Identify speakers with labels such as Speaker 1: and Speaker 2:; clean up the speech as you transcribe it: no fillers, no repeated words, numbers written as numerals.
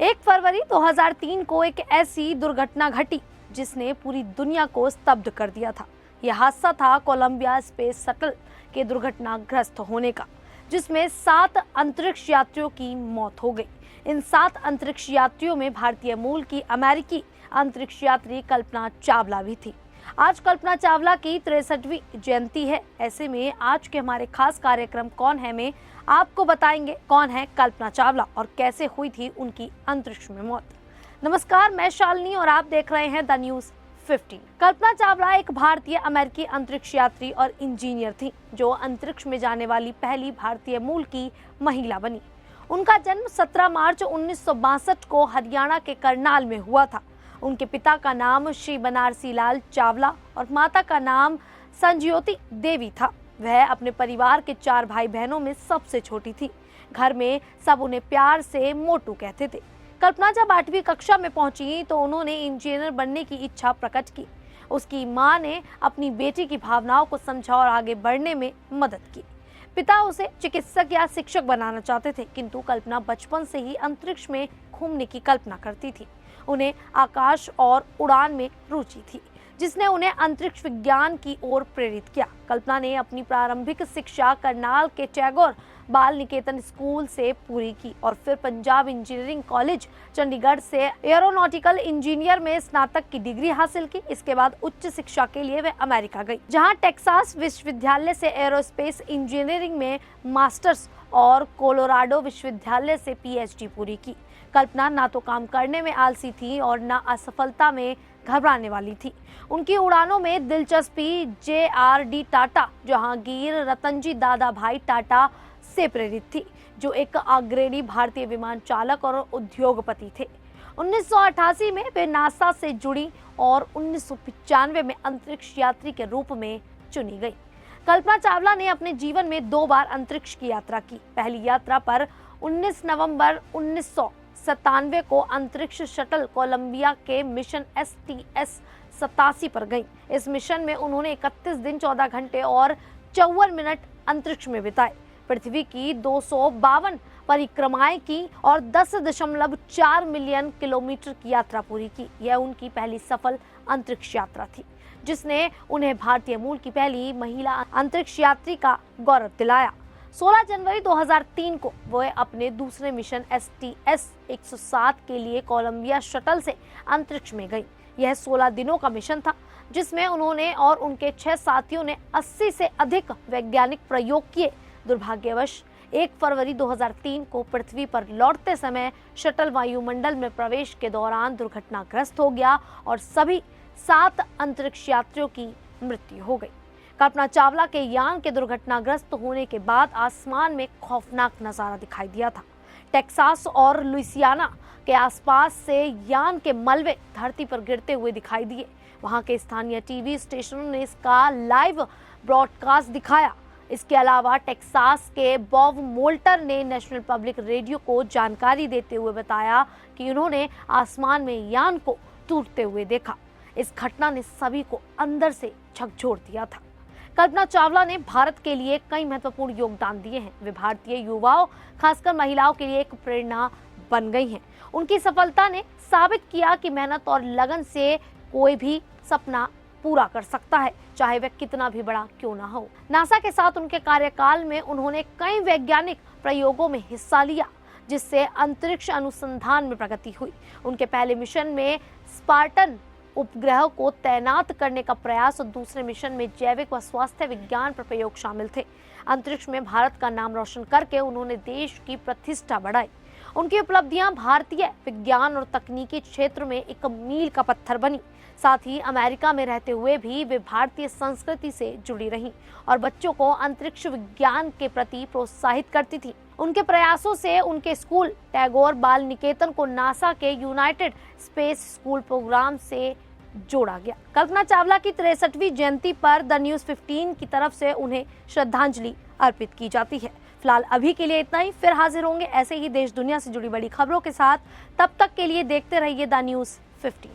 Speaker 1: 1 फरवरी 2003 को एक ऐसी दुर्घटना घटी जिसने पूरी दुनिया को स्तब्ध कर दिया था। यह हादसा था कोलंबिया स्पेस शटल के दुर्घटनाग्रस्त होने का, जिसमें 7 अंतरिक्ष यात्रियों की मौत हो गई। इन 7 अंतरिक्ष यात्रियों में भारतीय मूल की अमेरिकी अंतरिक्ष यात्री कल्पना चावला भी थी। आज कल्पना चावला की 63वीं जयंती है। ऐसे में आज के हमारे खास कार्यक्रम कौन है में आपको बताएंगे कौन है कल्पना चावला और कैसे हुई थी उनकी अंतरिक्ष में मौत। नमस्कार, मैं शालिनी और आप देख रहे हैं द न्यूज़ 15। कल्पना चावला एक भारतीय अमेरिकी अंतरिक्ष यात्री और इंजीनियर थी जो अंतरिक्ष में जाने वाली पहली भारतीय मूल की महिला बनी। उनका जन्म 17 मार्च 1962 को हरियाणा के करनाल में हुआ था। उनके पिता का नाम श्री बनारसी लाल चावला और माता का नाम संज्योति देवी था। वह अपने परिवार के 4 भाई बहनों में सबसे छोटी थी। घर में सब उन्हें प्यार से मोटू कहते थे। कल्पना जब 8वीं कक्षा में पहुंची तो उन्होंने इंजीनियर बनने की इच्छा प्रकट की। उसकी मां ने अपनी बेटी की भावनाओं को समझा और आगे बढ़ने में मदद की। पिता उसे चिकित्सक या शिक्षक बनाना चाहते थे, किंतु कल्पना बचपन से ही अंतरिक्ष में घूमने की कल्पना करती थी। उन्हें आकाश और उड़ान में रुचि थी, जिसने उन्हें अंतरिक्ष विज्ञान की ओर प्रेरित किया। कल्पना ने अपनी प्रारंभिक शिक्षा करनाल के टैगोर बाल निकेतन स्कूल से पूरी की और फिर पंजाब इंजीनियरिंग कॉलेज चंडीगढ़ से एरोनॉटिकल इंजीनियर में स्नातक की डिग्री हासिल की। इसके बाद उच्च शिक्षा के लिए वे अमेरिका गई, जहां टेक्सास विश्वविद्यालय से एरोस्पेस इंजीनियरिंग में मास्टर्स और कोलोराडो विश्वविद्यालय से पीएचडी पूरी की। कल्पना ना तो काम करने में आलसी थी और ना असफलता में घबराने वाली थी। उनकी उड़ानों में दिलचस्पी JRD टाटा जहांगीर रतनजी दादा भाई टाटा से प्रेरित थी, जो एक अग्रणी भारतीय विमान चालक और उद्योगपति थे। 1988 में वे नासा से जुड़ी और 1995 में अंतरिक्ष यात्री के रूप में चुनी गई। कल्पना चावला ने अपने जीवन में 2 बार अंतरिक्ष की यात्रा की। पहली यात्रा पर 19 नवंबर 1997 को अंतरिक्ष शटल कोलंबिया के मिशन STS-87 पर गई। इस मिशन में उन्होंने 31 दिन 14 घंटे और 54 मिनट अंतरिक्ष में बिताए, पृथ्वी की 252 परिक्रमाएं की और 10.4 मिलियन किलोमीटर की यात्रा पूरी की। यह उनकी पहली सफल अंतरिक्ष यात्रा थी, जिसने उन्हें भारतीय मूल की पहली महिला अंतरिक्ष यात्री का गौरव दिलाया। 16 जनवरी 2003 को वह अपने दूसरे मिशन STS-107 के लिए कोलंबिया शटल से अंतरिक्ष में गई। यह 16 दिनों का मिशन था, जिसमें उन्होंने और उनके 6 साथियों ने 80 से अधिक वैज्ञानिक प्रयोग किए। दुर्भाग्यवश 1 फरवरी 2003 को पृथ्वी पर लौटते समय शटल वायुमंडल में प्रवेश के दौरान दुर्घटनाग्रस्त हो गया और सभी 7 अंतरिक्ष यात्रियों की मृत्यु हो गई। कल्पना चावला के यान के दुर्घटनाग्रस्त होने के बाद आसमान में खौफनाक नजारा दिखाई दिया था। टेक्सास और लुइसियाना के आसपास से यान के मलबे धरती पर गिरते हुए दिखाई दिए। वहां के स्थानीय टीवी स्टेशनों ने इसका लाइव ब्रॉडकास्ट दिखाया। इसके अलावा टेक्सास के बॉब मोल्टर ने नेशनल पब्लिक रेडियो को जानकारी देते हुए बताया कि उन्होंने आसमान में यान को टूटते हुए देखा। इस घटना ने सभी को अंदर से झकझोर दिया था। कल्पना चावला ने भारत के लिए कई महत्वपूर्ण योगदान दिए हैं। वे भारतीय युवाओं, खासकर महिलाओं के लिए एक प्रेरणा बन गई हैं। उनकी सफलता ने साबित किया कि मेहनत और लगन से कोई भी सपना पूरा कर सकता है, चाहे वह कितना भी बड़ा क्यों ना हो। नासा के साथ उनके कार्यकाल में उन्होंने कई वैज्ञानिक प्रयोगों में हिस्सा लिया, जिससे अंतरिक्ष अनुसंधान में प्रगति हुई। उनके पहले मिशन में स्पार्टन उपग्रह को तैनात करने का प्रयास और दूसरे मिशन में जैविक व स्वास्थ्य विज्ञान पर प्रयोग शामिल थे। अंतरिक्ष में भारत का नाम रोशन करके उन्होंने देश की प्रतिष्ठा बढ़ाई। उनकी उपलब्धियां भारतीय विज्ञान और तकनीकी क्षेत्र में एक मील का पत्थर बनी। साथ ही अमेरिका में रहते हुए भी वे भारतीय संस्कृति से जुड़ी रहीं और बच्चों को अंतरिक्ष विज्ञान के प्रति प्रोत्साहित करती थी। उनके प्रयासों से उनके स्कूल टैगोर बाल निकेतन को नासा के यूनाइटेड स्पेस स्कूल प्रोग्राम से जोड़ा गया। कल्पना चावला की 63वीं जयंती पर द न्यूज़ 15 की तरफ से उन्हें श्रद्धांजलि अर्पित की जाती है। फिलहाल अभी के लिए इतना ही। फिर हाजिर होंगे ऐसे ही देश दुनिया से जुड़ी बड़ी खबरों के साथ। तब तक के लिए देखते रहिए द न्यूज़ 15।